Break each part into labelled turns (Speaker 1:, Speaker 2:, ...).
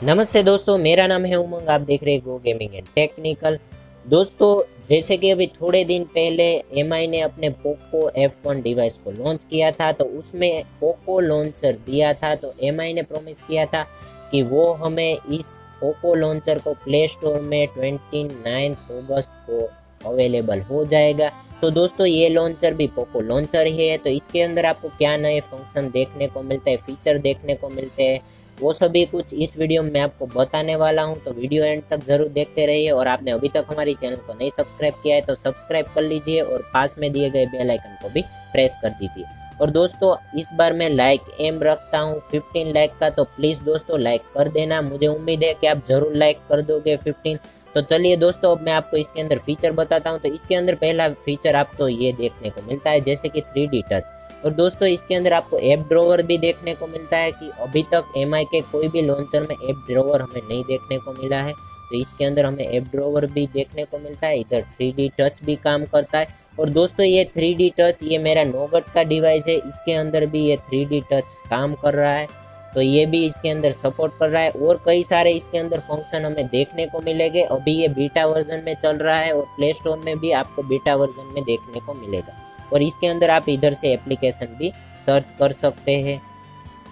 Speaker 1: नमस्ते दोस्तों, मेरा नाम है उमंग। आप देख रहे हैं गो गेमिंग एंड टेक्निकल। दोस्तों, जैसे कि अभी थोड़े दिन पहले एमआई ने अपने पोको F1 डिवाइस को लॉन्च किया था, तो उसमें पोको लॉन्चर दिया था। तो एमआई ने प्रॉमिस किया था कि वो हमें इस पोको लॉन्चर को प्ले स्टोर में 29 अगस्त को अवेलेबल हो जाएगा। तो दोस्तों, ये लॉन्चर भी पोको लॉन्चर ही है। तो इसके अंदर आपको क्या नए फंक्शन देखने को मिलते हैं, फीचर देखने को मिलते हैं, वो सभी कुछ इस वीडियो में मैं आपको बताने वाला हूं। तो वीडियो एंड तक जरूर देखते रहिए। और आपने अभी तक हमारी चैनल को नहीं सब्सक्राइब किया है तो सब्सक्राइब कर लीजिए और पास में दिए गए बेल आइकन को भी प्रेस कर दीजिए। और दोस्तों, इस बार मैं लाइक एम रखता हूं 15 लाइक का, तो प्लीज़ दोस्तों लाइक कर देना। मुझे उम्मीद है कि आप ज़रूर लाइक कर दोगे 15। तो चलिए दोस्तों, अब मैं आपको इसके अंदर फीचर बताता हूं। तो इसके अंदर पहला फीचर आपको ये देखने को मिलता है, जैसे कि 3D टच। और दोस्तों, इसके अंदर आपको ऐप ड्रॉवर भी देखने को मिलता है कि अभी तक एमआई के कोई भी लॉन्चर में ऐप ड्रॉवर हमें नहीं देखने को मिला है। तो इसके अंदर हमें ऐप ड्रॉवर भी देखने को मिलता है। इधर 3D टच भी काम करता है। और दोस्तों, ये 3D टच, ये मेरा नोगट का डिवाइस है, इसके अंदर भी ये 3D टच काम कर रहा है। तो ये भी इसके अंदर सपोर्ट कर रहा है। और कई सारे इसके अंदर फंक्शन हमें देखने को मिलेंगे। अभी ये बीटा वर्जन में चल रहा है और प्ले स्टोर में भी आपको बीटा वर्जन में देखने को मिलेगा। और इसके अंदर आप इधर से एप्लीकेशन भी सर्च कर सकते हैं।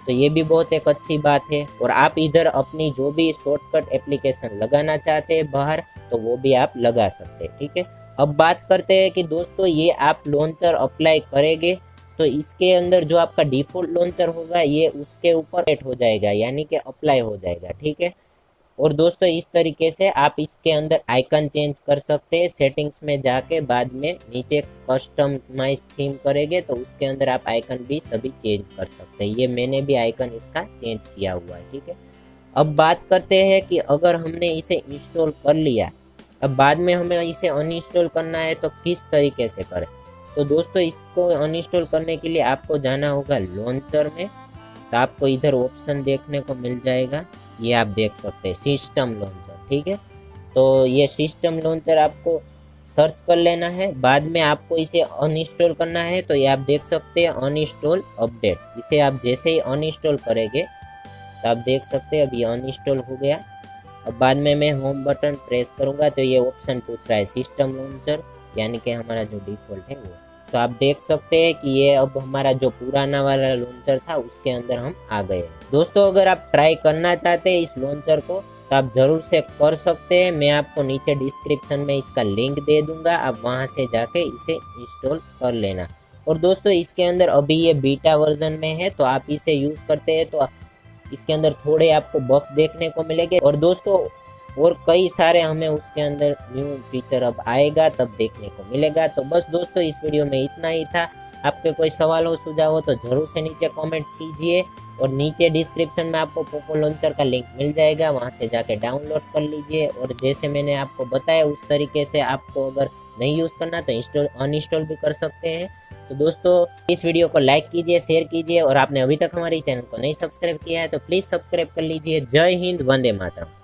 Speaker 1: तो ये भी बहुत एक अच्छी बात है। और आप इधर अपनी जो भी शॉर्टकट एप्लीकेशन लगाना चाहते हैं बाहर, तो वो भी आप लगा सकते हैं। ठीक है, अब बात करते हैं कि दोस्तों, ये आप लॉन्चर अप्लाई करेंगे तो इसके अंदर जो आपका डिफ़ॉल्ट लॉन्चर होगा ये उसके ऊपर सेट हो जाएगा, यानी कि अप्लाई हो जाएगा। ठीक है, और दोस्तों, इस तरीके से आप इसके अंदर आइकन चेंज कर सकते हैं। सेटिंग्स में जाके बाद में नीचे कस्टमाइज थीम करेंगे तो उसके अंदर आप आइकन भी सभी चेंज कर सकते हैं। ये मैंने भी आइकन इसका चेंज किया हुआ है। ठीक है, अब बात करते हैं कि अगर हमने इसे इंस्टॉल कर लिया, अब बाद में हमें इसे अनइंस्टॉल करना है तो किस तरीके से करें। तो दोस्तों, इसको अनइंस्टॉल करने के लिए आपको जाना होगा लॉन्चर में। तो आपको इधर ऑप्शन देखने को मिल जाएगा, ये आप देख सकते हैं सिस्टम लॉन्चर। ठीक है, तो ये सिस्टम लॉन्चर आपको सर्च कर लेना है। बाद में आपको इसे अनइंस्टॉल करना है, तो ये आप देख सकते हैं अनइंस्टॉल अपडेट। इसे आप जैसे ही अनइंस्टॉल करेंगे तो आप देख सकते हैं अभी अनइंस्टॉल हो गया। अब बाद में मैं होम बटन प्रेस करूँगा तो ये ऑप्शन पूछ रहा है सिस्टम लॉन्चर, यानी कि हमारा जो डिफ़ॉल्ट है वो। तो आप देख सकते हैं कि ये अब हमारा जो पुराना वाला लॉन्चर था उसके अंदर हम आ गए। दोस्तों, अगर आप ट्राई करना चाहते हैं इस लॉन्चर को तो आप ज़रूर से कर सकते हैं। मैं आपको नीचे डिस्क्रिप्शन में इसका लिंक दे दूंगा, आप वहां से जाके इसे इंस्टॉल कर लेना। और दोस्तों, इसके अंदर अभी ये बीटा वर्जन में है, तो आप इसे यूज़ करते हैं तो इसके अंदर थोड़े आपको बग्स देखने को मिलेंगे। और दोस्तों, और कई सारे हमें उसके अंदर न्यू फीचर अब आएगा तब देखने को मिलेगा। तो बस दोस्तों, इस वीडियो में इतना ही था। आपके कोई सवाल हो, सुझाव हो तो ज़रूर से नीचे कमेंट कीजिए। और नीचे डिस्क्रिप्शन में आपको पोको लॉन्चर का लिंक मिल जाएगा, वहां से जाके डाउनलोड कर लीजिए। और जैसे मैंने आपको बताया उस तरीके से आपको अगर नहीं यूज़ करना तो इंस्टॉल अनइंस्टॉल भी कर सकते हैं। तो दोस्तों, इस वीडियो को लाइक कीजिए, शेयर कीजिए। और आपने अभी तक हमारी चैनल को नहीं सब्सक्राइब किया है तो प्लीज़ सब्सक्राइब कर लीजिए। जय हिंद, वंदे मातरम।